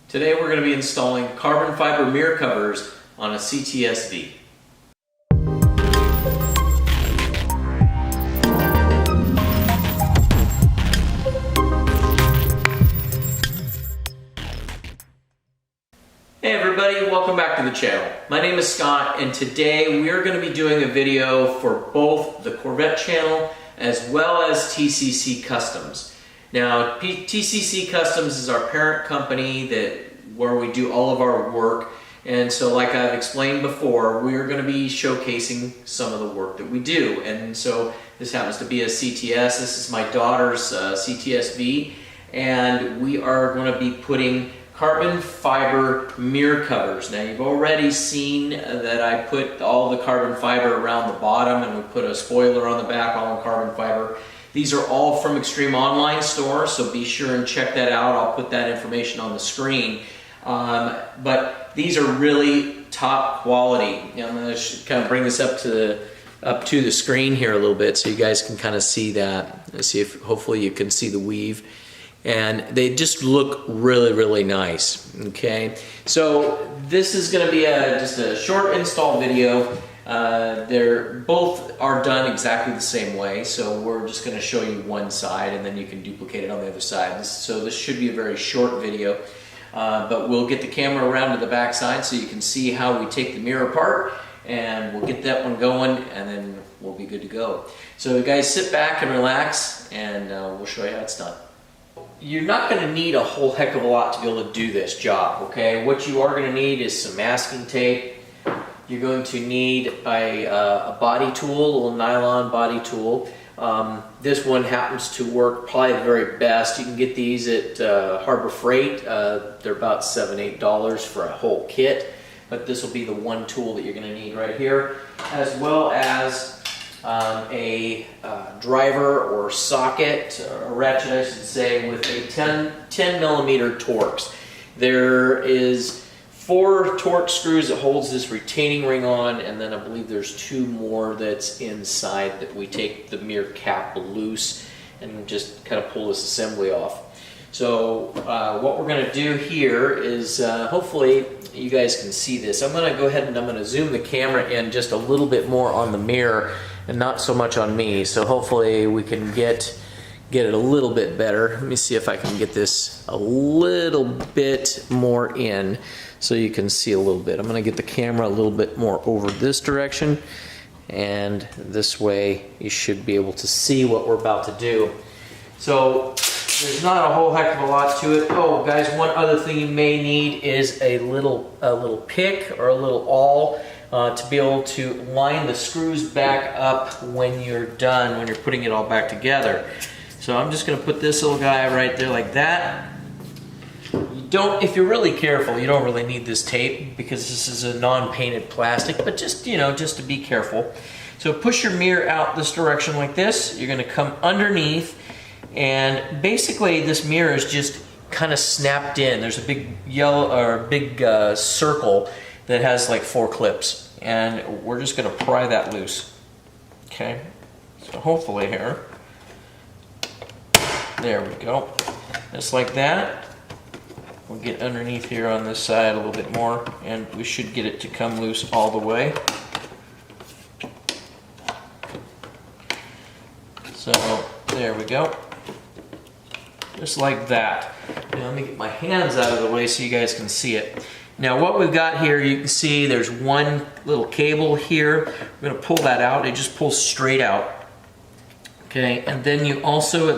Today we're going to be installing carbon fiber mirror covers on a CTS-V. Hey everybody, welcome back to the channel. My name is Scott and today we are going to be doing a video for both the Corvette channel as well as TCC Customs. Now TCC Customs is our parent company where we do all of our work, and so like I've explained before, we're going to be showcasing some of the work that we do. And so this happens to be a CTS. This is my daughter's CTS-V, and we are going to be putting carbon fiber mirror covers. Now you've already seen that I put all the carbon fiber around the bottom and we put a spoiler on the back, all in carbon fiber. These are all from Extreme Online Store, so be sure and check that out. I'll put that information on the screen. But these are really top quality. I'm going to kind of bring this up to the screen here a little bit so you guys can kind of see that. Let's see if hopefully you can see the weave. And they just look really, really nice. Okay, so this is going to be just a short install video. They're both are done exactly the same way, so we're just going to show you one side and then you can duplicate it on the other side. So this should be a very short video, but we'll get the camera around to the back side so you can see how we take the mirror apart, and we'll get that one going and then we'll be good to go. So guys, sit back and relax and we'll show you how it's done. You're not going to need a whole heck of a lot to be able to do this job, okay? What you are going to need is some masking tape. You're going to need a body tool, a little nylon body tool. This one happens to work probably the very best. You can get these at Harbor Freight. They're about $7, $8 for a whole kit, but this will be the one tool that you're going to need right here, as well as a driver or socket, or ratchet I should say, with a 10 millimeter Torx. There is 4 Torx screws that holds this retaining ring on, and then I believe there's 2 more that's inside that we take the mirror cap loose and just kind of pull this assembly off. So what we're going to do here is hopefully you guys can see this. I'm going to go ahead and I'm going to zoom the camera in just a little bit more on the mirror and not so much on me. So hopefully we can get it a little bit better. Let me see if I can get this a little bit more in so you can see a little bit. I'm going to get the camera a little bit more over this direction, and this way you should be able to see what we're about to do. So there's not a whole heck of a lot to it. Oh guys, one other thing you may need is a little pick or a little awl to be able to line the screws back up when you're done, when you're putting it all back together. So I'm just going to put this little guy right there like that. If you're really careful, you don't really need this tape because this is a non-painted plastic, but just, just to be careful. So push your mirror out this direction like this. You're going to come underneath, and basically this mirror is just kind of snapped in. There's a big yellow or big circle that has like 4 clips, and we're just going to pry that loose. Okay, so hopefully here, there we go, just like that. We'll get underneath here on this side a little bit more, and we should get it to come loose all the way. So there we go, just like that. Now let me get my hands out of the way so you guys can see it. Now what we've got here, you can see there's one little cable here. We're going to pull that out. It just pulls straight out. Okay, and then it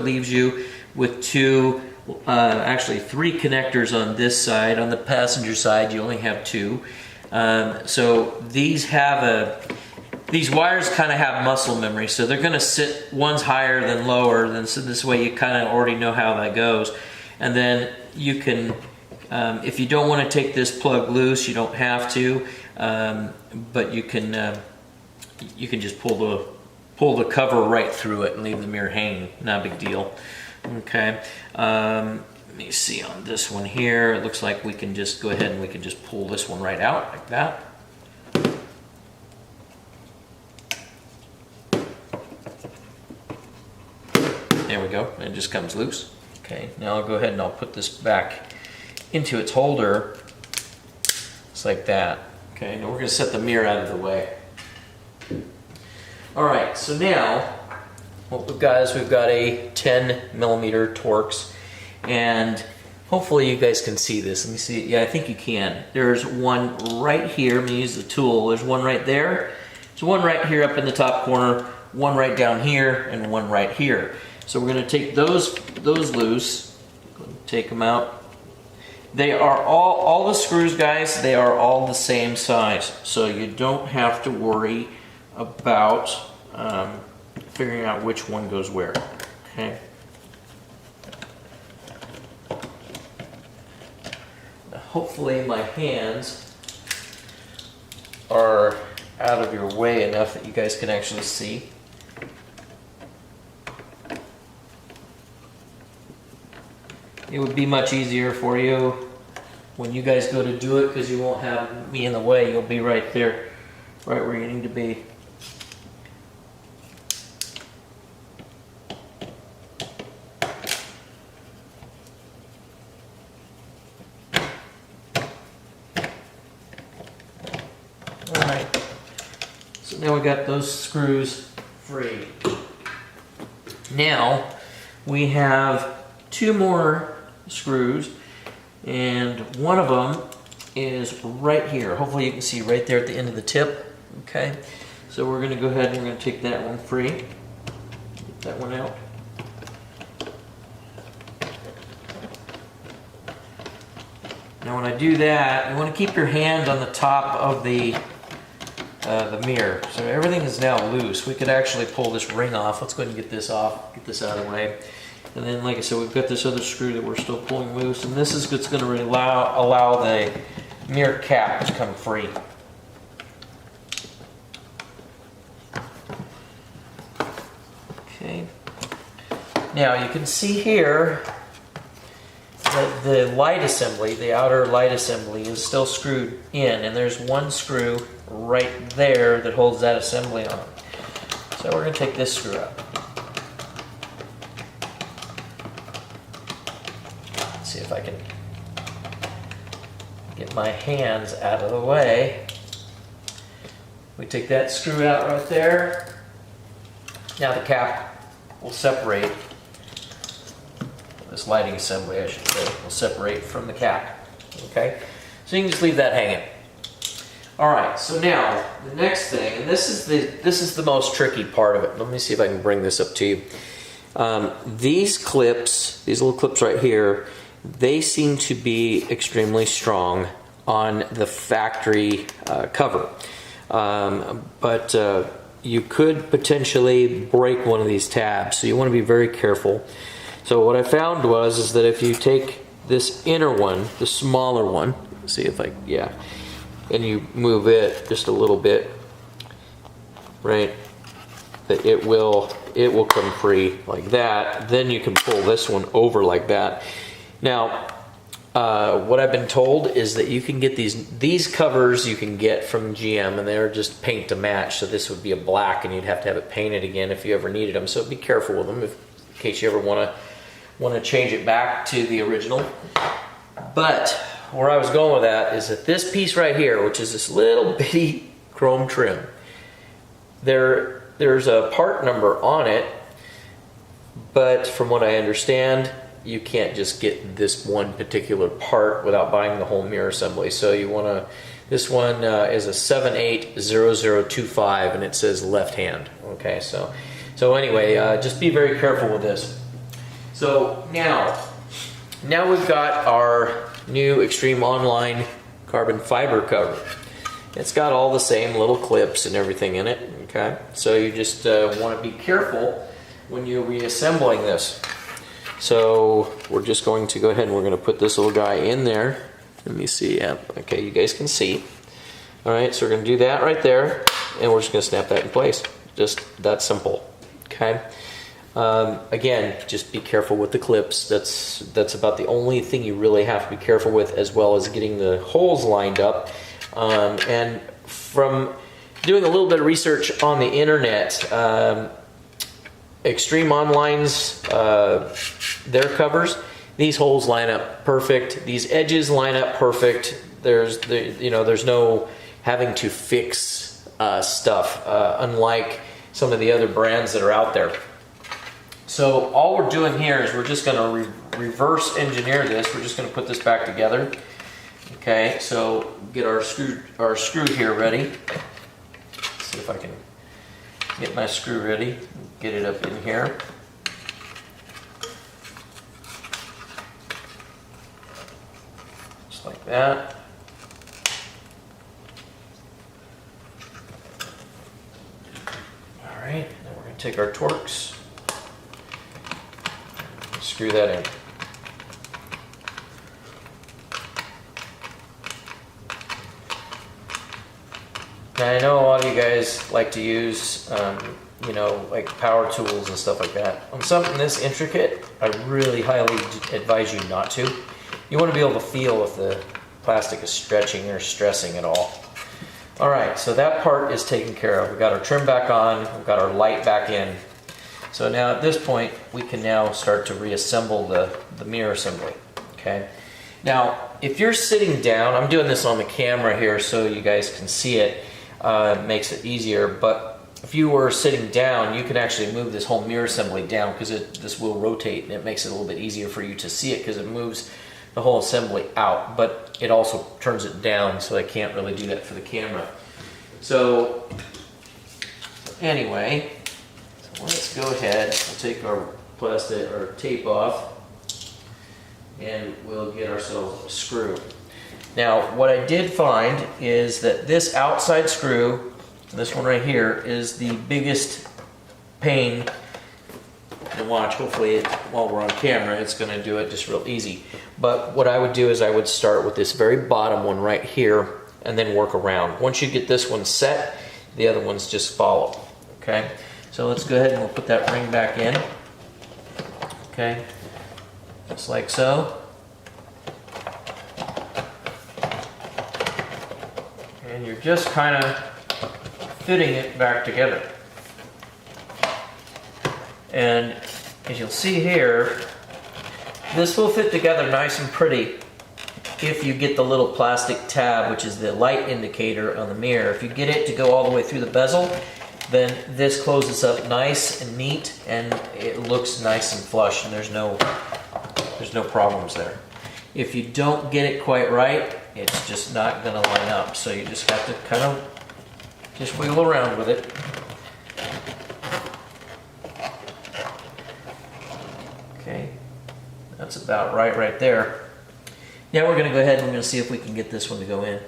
leaves you with 2, actually 3 connectors on this side. On the passenger side you only have 2. So these wires kind of have muscle memory, so they're going to sit, one's higher than lower, so this way you kind of already know how that goes. And then you can, if you don't want to take this plug loose, you don't have to, but you can just pull the cover right through it and leave the mirror hanging. Not a big deal. Okay. Let me see on this one here. It looks like we can just go ahead and we can just pull this one right out like that. There we go. It just comes loose. Okay, now I'll go ahead and I'll put this back into its holder, just like that. Okay, now we're going to set the mirror out of the way. All right, so now what we've got is we've got a 10mm Torx, and hopefully you guys can see this. Let me see. Yeah, I think you can. There's one right here. I'm going to use the tool. There's one right there. There's one right here up in the top corner, one right down here, and one right here. So we're going to take those loose, take them out. They are all the screws, guys, they are all the same size, so you don't have to worry about figuring out which one goes where. Okay. Now, hopefully my hands are out of your way enough that you guys can actually see. It would be much easier for you when you guys go to do it because you won't have me in the way. You'll be right there, right where you need to be. Alright, so now we got those screws free. Now we have two more screws, and one of them is right here. Hopefully you can see right there at the end of the tip. Okay, so we're going to go ahead and we're going to take that one free. Get that one out. Now when I do that, you want to keep your hand on the top of the mirror. So everything is now loose. We could actually pull this ring off. Let's go ahead and get this off, get this out of the way. And then, like I said, we've got this other screw that we're still pulling loose, and this is what's going to allow the mirror cap to come free. Okay. Now you can see here that the light assembly, the outer light assembly, is still screwed in, and there's one screw right there that holds that assembly on. So we're going to take this screw out. See if I can get my hands out of the way. We take that screw out right there. Now the cap will separate, this lighting assembly I should say, will separate from the cap. Okay, so you can just leave that hanging. Alright, so now the next thing, and this is the most tricky part of it. Let me see if I can bring this up to you. These clips, these little clips right here, they seem to be extremely strong on the factory cover, but you could potentially break one of these tabs, so you want to be very careful. So what I found is that if you take this inner one, the smaller one, see if I, yeah, and you move it just a little bit, right, that it will come free like that. Then you can pull this one over like that. Now, what I've been told is that you can get these covers you can get from GM, and they're just paint to match. So this would be a black, and you'd have to have it painted again if you ever needed them. So be careful with them in case you ever want to change it back to the original. But where I was going with that is that this piece right here, which is this little bitty chrome trim, there's a part number on it, but from what I understand, you can't just get this one particular part without buying the whole mirror assembly. So you want to, this one is a 780025, and it says left hand. Okay, so anyway, just be very careful with this. So now we've got our new Extreme Online carbon fiber cover. It's got all the same little clips and everything in it. Okay, so you just want to be careful when you're reassembling this. So we're just going to go ahead and we're going to put this little guy in there. Let me see. Yeah, okay, you guys can see. All right, so we're going to do that right there, and we're just going to snap that in place. Just that simple. Okay. Again, just be careful with the clips. That's about the only thing you really have to be careful with, as well as getting the holes lined up. And from doing a little bit of research on the internet, Extreme Online's their covers, These holes line up perfect. These edges line up perfect. There's no having to fix stuff, unlike some of the other brands that are out there. So all we're doing here is we're just going to reverse engineer this. We're just going to put this back together. Okay, so get our screw here ready. Let's see if I can get my screw ready. Get it up in here. Just like that. All right, then we're going to take our Torx, screw that in. Now, I know a lot of you guys like to use, like power tools and stuff like that. On something this intricate, I really highly advise you not to. You want to be able to feel if the plastic is stretching or stressing at all. All right, so that part is taken care of. We've got our trim back on, we've got our light back in. So now at this point, we can now start to reassemble the mirror assembly, okay? Now, if you're sitting down, I'm doing this on the camera here so you guys can see it. It makes it easier, but if you were sitting down, you can actually move this whole mirror assembly down because this will rotate, and it makes it a little bit easier for you to see it because it moves the whole assembly out, but it also turns it down, so I can't really do that for the camera. So anyway, let's go ahead. We'll take our plastic or tape off, and we'll get ourselves a screw. Now, what I did find is that this outside screw, this one right here, is the biggest pain. And watch, hopefully, while we're on camera, it's going to do it just real easy. But what I would do is I would start with this very bottom one right here, and then work around. Once you get this one set, the other ones just follow. Okay, so let's go ahead and we'll put that ring back in. Okay, just like so. And you're just kind of fitting it back together. And as you'll see here, this will fit together nice and pretty if you get the little plastic tab, which is the light indicator on the mirror. If you get it to go all the way through the bezel, then this closes up nice and neat, and it looks nice and flush, and there's no problems there. If you don't get it quite right, it's just not going to line up. So you just have to kind of just wiggle around with it. Okay, that's about right there. Now we're going to go ahead and we're going to see if we can get this one to go in.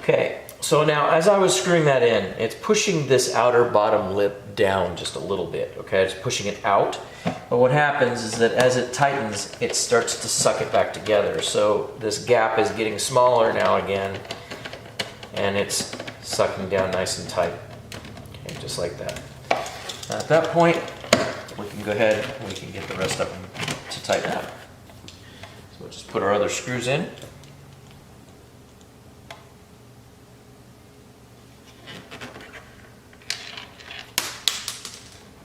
Okay, so now as I was screwing that in, it's pushing this outer bottom lip down just a little bit, okay? It's pushing it out, but what happens is that as it tightens, it starts to suck it back together. So this gap is getting smaller now again, and it's sucking down nice and tight, okay, just like that. Now at that point, we can go ahead and we can get the rest of them to tighten up. So we'll just put our other screws in.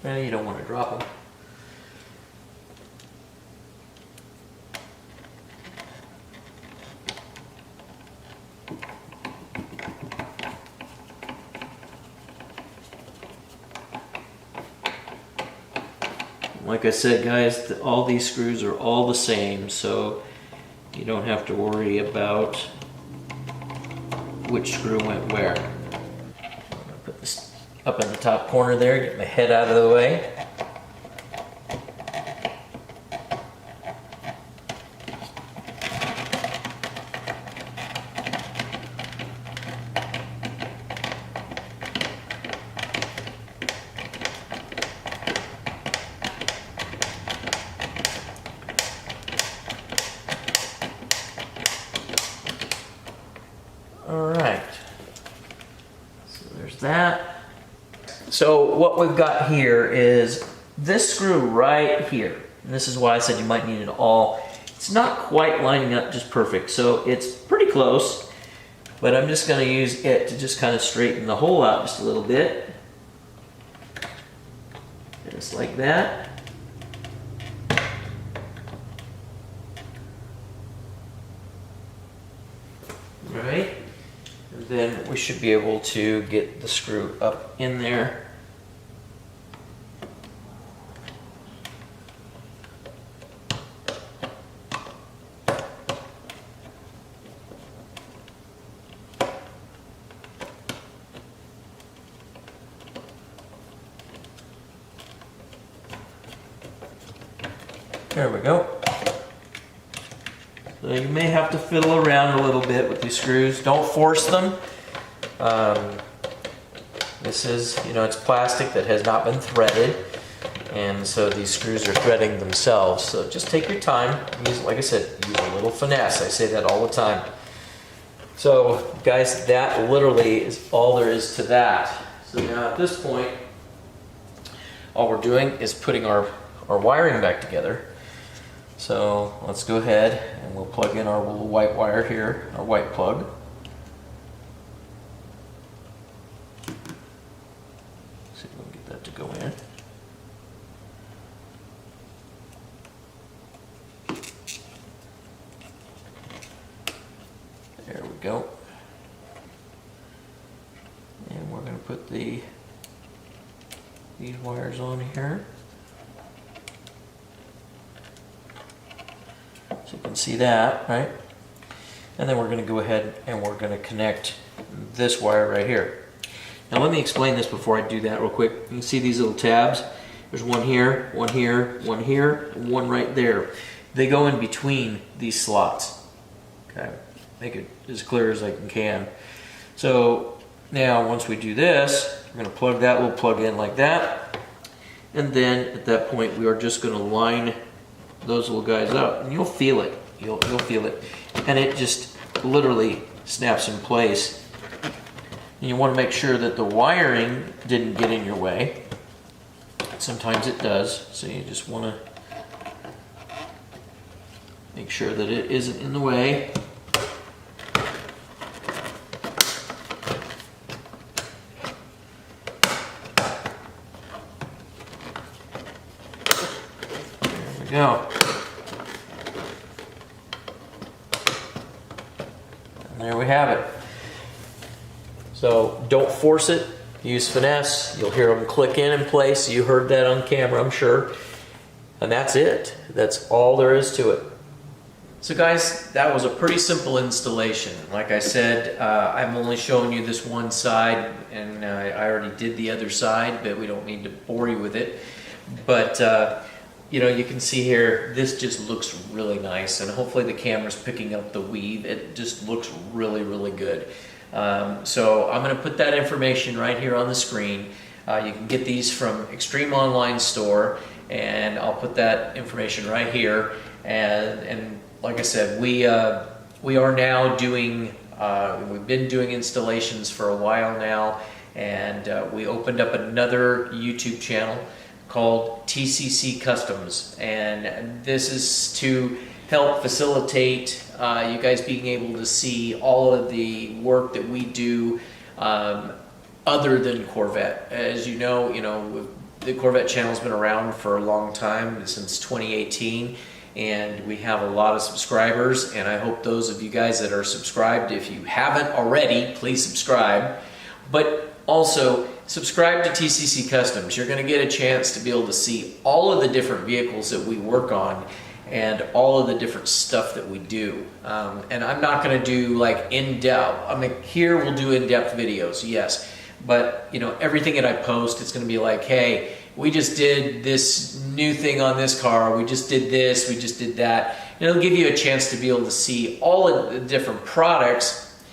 And you don't want to drop them. Like I said, guys, all these screws are all the same, so you don't have to worry about which screw went where. Put this up in the top corner there, get my head out of the way. that. So what we've got here is this screw right here. And this is why I said you might need it all. It's not quite lining up just perfect, so it's pretty close, but I'm just going to use it to just kind of straighten the hole out just a little bit. Just like that. Right, and then we should be able to get the screw up in there. There we go. So you may have to fiddle around a little bit with these screws. Don't force them. This is, it's plastic that has not been threaded, and so these screws are threading themselves. So just take your time. Use, like I said, use a little finesse. I say that all the time. So guys, that literally is all there is to that. So now at this point, all we're doing is putting our wiring back together. So let's go ahead and we'll plug in our little white wire here, our white plug. See if we can get that to go in. There we go. And we're going to put these wires on here. So you can see that, right? And then we're going to go ahead and we're going to connect this wire right here. Now let me explain this before I do that real quick. You can see these little tabs. There's one here, one here, one here, and one right there. They go in between these slots. Okay, make it as clear as I can. So now once we do this, we're going to plug that little plug in like that. And then at that point we are just going to line those little guys up, and you'll feel it. You'll feel it, and it just literally snaps in place. And you want to make sure that the wiring didn't get in your way. Sometimes it does, so you just want to make sure that it isn't in the way. There we go. And there we have it. So don't force it, use finesse. You'll hear them click in place. You heard that on camera, I'm sure. And that's it. That's all there is to it. So guys, that was a pretty simple installation. Like I said, I'm only showing you this one side, and I already did the other side, but we don't need to bore you with it. But you know, you can see here, this just looks really nice, and hopefully the camera's picking up the weave. It just looks really, really good. So I'm going to put that information right here on the screen. You can get these from Extreme Online Store, and I'll put that information right here. And like I said, we are now doing, we've been doing installations for a while now, and we opened up another YouTube channel called TCC Customs, and this is to help facilitate you guys being able to see all of the work that we do other than Corvette. As you know, the Corvette channel's been around for a long time, since 2018, and we have a lot of subscribers, and I hope those of you guys that are subscribed, if you haven't already, please subscribe. But also, subscribe to TCC Customs. You're going to get a chance to be able to see all of the different vehicles that we work on and all of the different stuff that we do. And I'm not going to do like in-depth. I mean, here we'll do in-depth videos, yes. But you know, everything that I post, it's going to be like, hey, we just did this new thing on this car. We just did this. We just did that. And it'll give you a chance to be able to see all of the different products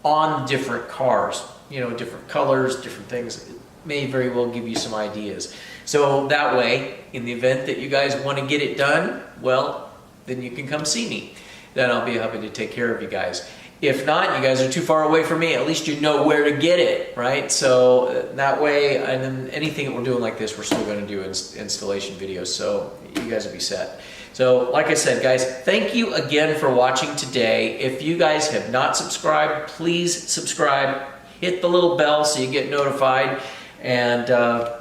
on different cars. You know, different colors, different things. It may very well give you some ideas. So that way, in the event that you guys want to get it done, well, then you can come see me. Then I'll be happy to take care of you guys. If not, you guys are too far away from me, at least you know where to get it, right? So that way, and then anything that we're doing like this, we're still going to do installation videos, so you guys will be set. So like I said, guys, thank you again for watching today. If you guys have not subscribed, please subscribe. Hit the little bell so you get notified. And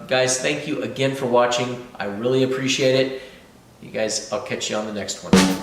guys, thank you again for watching. I really appreciate it. You guys, I'll catch you on the next one.